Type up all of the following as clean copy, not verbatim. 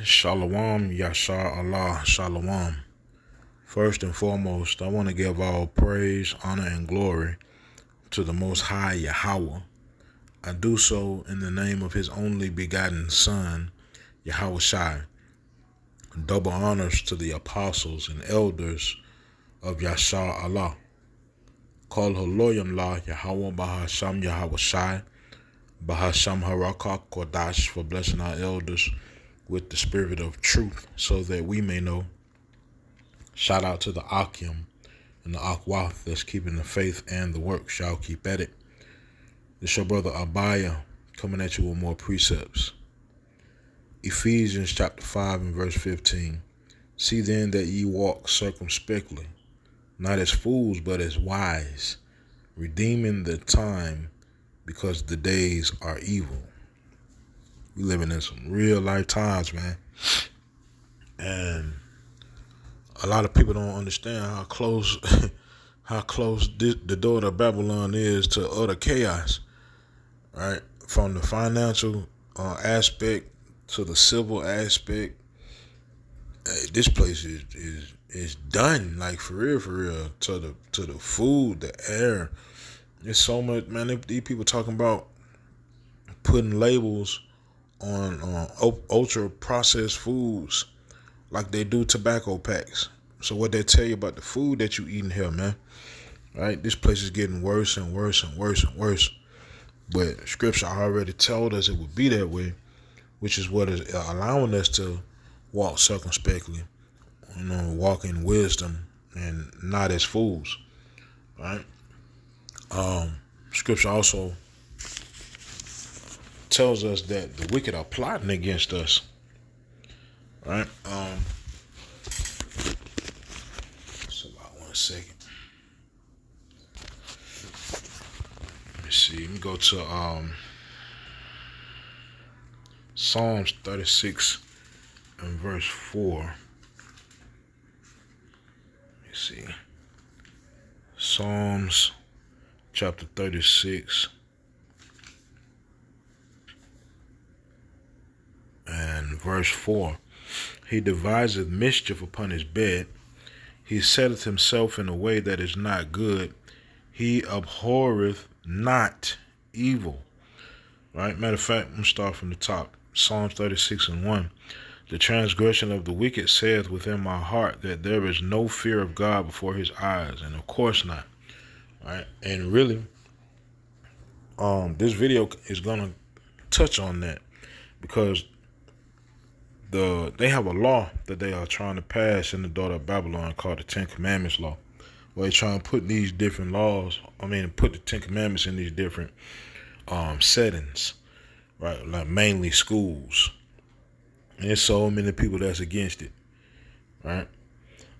Shalom, Yashar Allah, Shalom. First and foremost, I want to give all praise, honor, and glory to the Most High Yahweh. I do so in the name of His only begotten Son, Yahweh Shai. Double honors to the apostles and elders of Yashar Allah. Kol Holoyam La Yahweh Bahasham Yahweh Shai, Bahasham Harakah Kodash, for blessing our elders with the spirit of truth so that we may know. Shout out to the Akim and the Akwath that's keeping the faith and the work. Shall keep at it. This your brother Abaya coming at you with more precepts. Ephesians chapter 5 and verse 15. See then that ye walk circumspectly, not as fools but as wise, redeeming the time, because the days are evil. We living in some real life times, man. And a lot of people don't understand how close the door to Babylon is to utter chaos, right? From the financial aspect to the civil aspect, this place is done, like for real, to the food, the air. There's so much, man. These people talking about putting labels on ultra processed foods like they do tobacco packs. So what they tell you about the food that you eating here, man, right? This place is getting worse and worse and worse and worse. But scripture already told us it would be that way, which is what is allowing us to walk circumspectly, walk in wisdom and not as fools, right? Scripture also tells us that the wicked are plotting against us, right? So about 1 second. Let me see. Let me go to Psalms 36 and verse 4. Let me see. Psalms chapter 36 and verse 4. He deviseth mischief upon his bed. He setteth himself in a way that is not good. He abhorreth not evil. Right? Matter of fact, I'm going to start from the top. Psalms 36 and 1. The transgression of the wicked saith within my heart that there is no fear of God before his eyes. And of course not. Right? And really, this video is going to touch on that, because they have a law that they are trying to pass in the daughter of Babylon called the Ten Commandments law, where they're trying to put these different laws, put the Ten Commandments in these different settings, right? Like mainly schools. And there's so many people that's against it, right?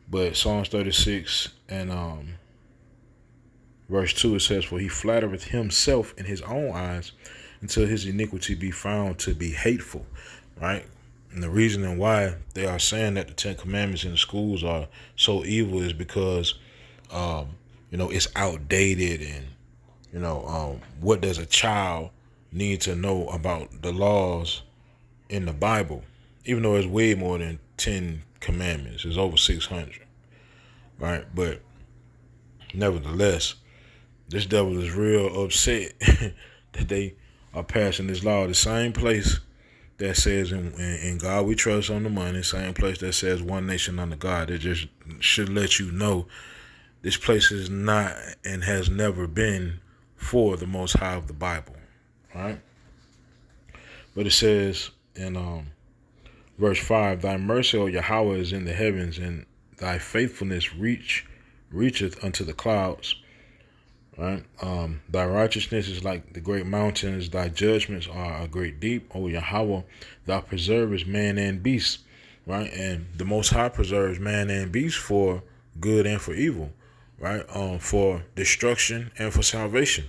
But Psalms 36 and verse 2, it says, for he flattereth himself in his own eyes until his iniquity be found to be hateful, right? And the reason why they are saying that the Ten Commandments in the schools are so evil is because, it's outdated, and, what does a child need to know about the laws in the Bible? Even though it's way more than 10 commandments, it's over 600, right? But nevertheless, this devil is real upset that they are passing this law. The same place that says in God we trust on the money, same place that says one nation under God. It just should let you know this place is not and has never been for the Most High of the Bible, right? But it says in verse 5, thy mercy, O Yahweh, is in the heavens, and thy faithfulness reacheth unto the clouds. Right? Thy righteousness is like the great mountains, thy judgments are a great deep. O Yahweh, thou preservest man and beast. Right? And the Most High preserves man and beast for good and for evil, right? For destruction and for salvation.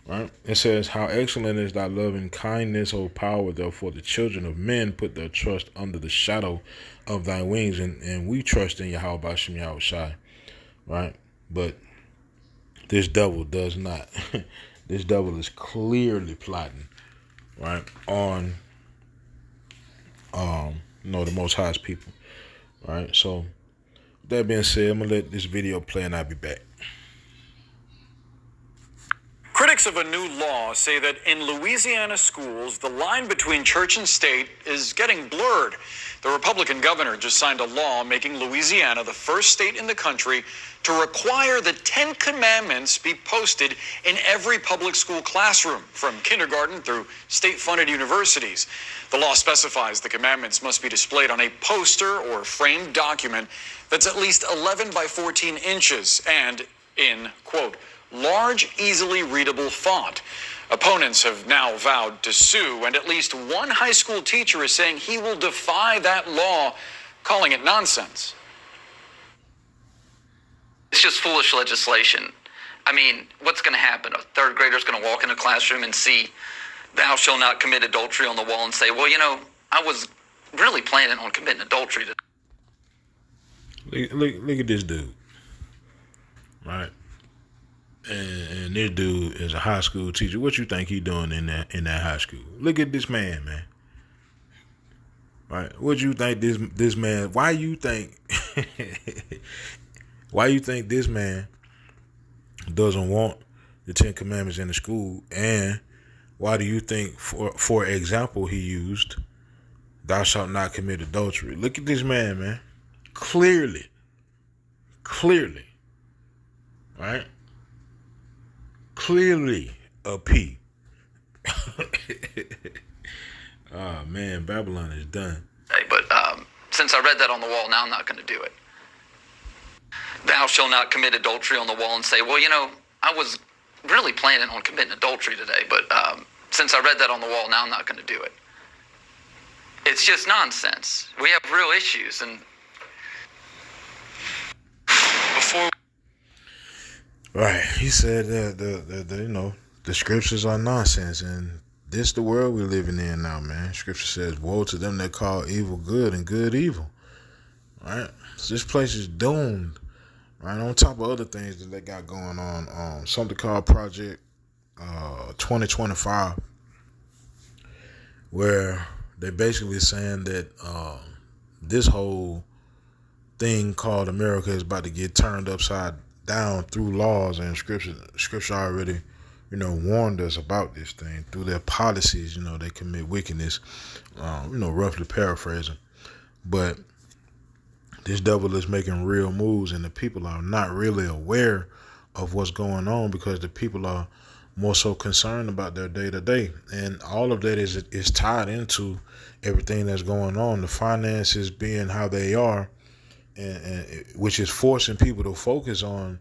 Right? It says, how excellent is thy loving kindness, O power, therefore the children of men put their trust under the shadow of thy wings. And we trust in Yahweh B'Shem Yahweh Shai, right? But this devil does not. This devil is clearly plotting, right, on the Most High's people. All right. So, with that being said, I'm gonna let this video play, and I'll be back. Critics of a new law say that in Louisiana schools, the line between church and state is getting blurred. The Republican governor just signed a law making Louisiana the first state in the country to require the 10 Commandments be posted in every public school classroom, from kindergarten through state-funded universities. The law specifies the commandments must be displayed on a poster or framed document that's at least 11 by 14 inches and in, quote, large, easily readable font. Opponents have now vowed to sue, and at least one high school teacher is saying he will defy that law, calling it nonsense. It's just foolish legislation. I mean, what's going to happen? A third grader's going to walk in a classroom and see "Thou shalt not commit adultery" on the wall and say, well, I was really planning on committing adultery today. Look at this dude, right? And this dude is a high school teacher. What you think he doing in that high school? Look at this man. Right? What you think this man? Why you think this man doesn't want the 10 Commandments in the school? And why do you think, for example, he used "Thou shalt not commit adultery"? Look at this man. Clearly, right? Clearly a P. Oh man, Babylon is done. But since I read that on the wall, now I'm not going to do it. "Thou shalt not commit adultery" on the wall and say, well, I was really planning on committing adultery today, but since I read that on the wall, now I'm not going to do it. It's just nonsense. We have real issues, and before. Right, he said that the scriptures are nonsense, and this the world we're living in now, man. Scripture says, "Woe to them that call evil good and good evil." Right, so this place is doomed. Right, on top of other things that they got going on, something called Project 2025, where they're basically saying that this whole thing called America is about to get turned upside down through laws, and scripture already warned us about this thing. Through their policies, they commit wickedness, roughly paraphrasing. But this devil is making real moves, and the people are not really aware of what's going on, because the people are more so concerned about their day-to-day, and all of that is tied into everything that's going on. The finances being how they are, and which is forcing people to focus on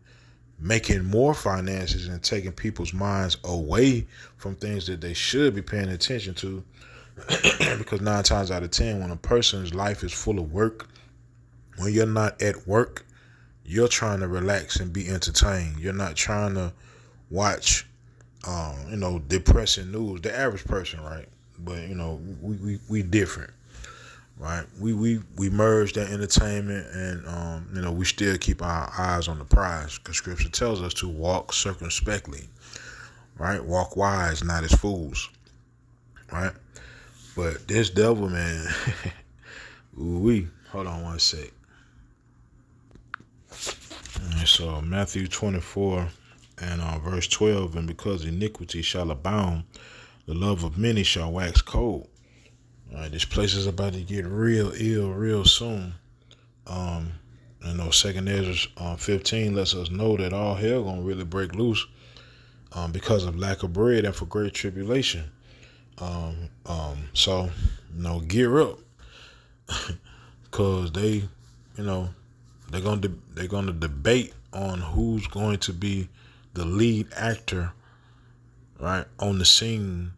making more finances and taking people's minds away from things that they should be paying attention to. Because 9 times out of 10, when a person's life is full of work, when you're not at work, you're trying to relax and be entertained. You're not trying to watch depressing news. The average person, right? But we different. Right, we merge that entertainment, and we still keep our eyes on the prize, because Scripture tells us to walk circumspectly, right? Walk wise, not as fools, right? But this devil, man, hold on one sec. And so Matthew 24 and verse 12, "And because iniquity shall abound, the love of many shall wax cold." All right, this place is about to get real ill real soon. 2 Ezra 15 lets us know that all hell gonna really break loose because of lack of bread and for great tribulation. So gear up, because they're gonna debate on who's going to be the lead actor, right, on the scene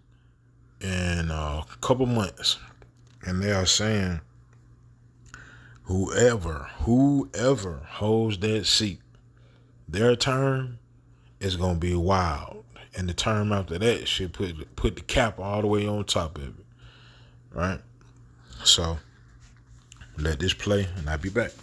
in a couple months. And they are saying whoever holds that seat, their term is going to be wild. And the term after that should put the cap all the way on top of it. Right? So let this play, and I'll be back.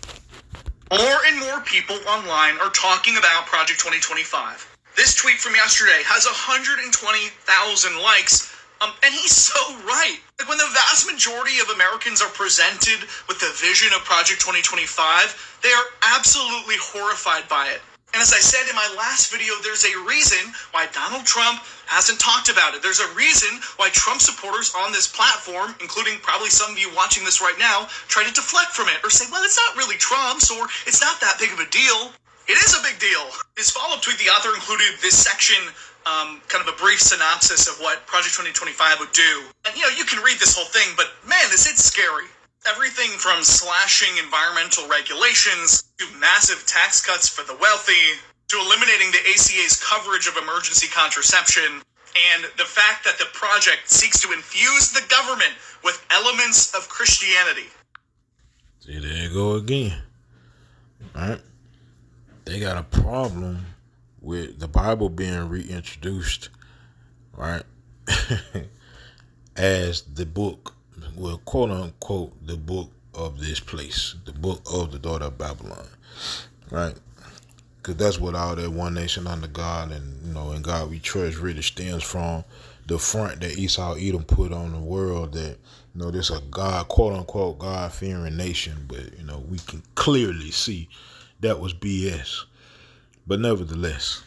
More and more people online are talking about Project 2025. This tweet from yesterday has 120,000 likes. And he's so right. Like, when the vast majority of Americans are presented with the vision of Project 2025, they are absolutely horrified by it. And as I said in my last video, there's a reason why Donald Trump hasn't talked about it. There's a reason why Trump supporters on this platform, including probably some of you watching this right now, try to deflect from it or say, well, it's not really Trump's, or it's not that big of a deal. It is a big deal. His follow-up tweet, the author included this section, kind of a brief synopsis of what Project 2025 would do. And, you can read this whole thing, but man, is it scary. Everything from slashing environmental regulations to massive tax cuts for the wealthy to eliminating the ACA's coverage of emergency contraception, and the fact that the project seeks to infuse the government with elements of Christianity. See, there you go again. All right. They got a problem with the Bible being reintroduced, right? As the book, well, quote unquote, the book of this place, the book of the daughter of Babylon, right? Because that's what all that one nation under God and, in God we trust really stems from, the front that Esau Edom put on the world, that, this a God, quote unquote, God-fearing nation. But, we can clearly see that was BS. But nevertheless,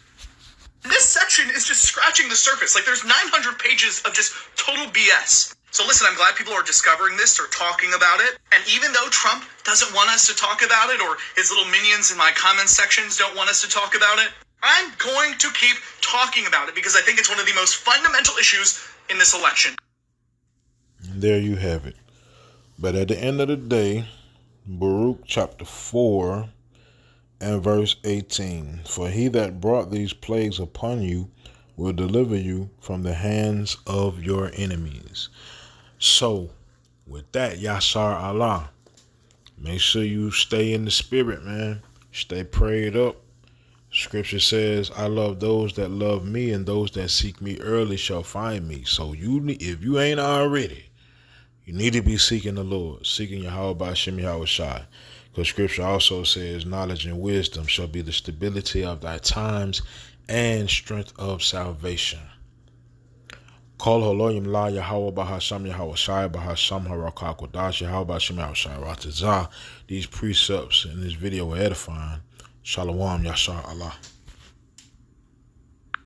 this section is just scratching the surface. Like, there's 900 pages of just total BS. So listen, I'm glad people are discovering this or talking about it. And even though Trump doesn't want us to talk about it, or his little minions in my comment sections don't want us to talk about it, I'm going to keep talking about it because I think it's one of the most fundamental issues in this election. There you have it. But at the end of the day, Baruch chapter 4 and verse 18, for he that brought these plagues upon you will deliver you from the hands of your enemies. So, with that, Yashar Allah, make sure you stay in the spirit, man. Stay prayed up. Scripture says, I love those that love me, and those that seek me early shall find me. So, if you ain't already, you need to be seeking the Lord, seeking Yahweh B'Shem Yahweh Shai. Because Scripture also says, knowledge and wisdom shall be the stability of thy times and strength of salvation. Call Holoyim La Yahweh Bahasham Yahweh Shai Bahasham Harakah Kodash Yahweh Bashim Yahweh Shai Ratazah. These precepts in this video are edifying. Shalom Yashar Allah.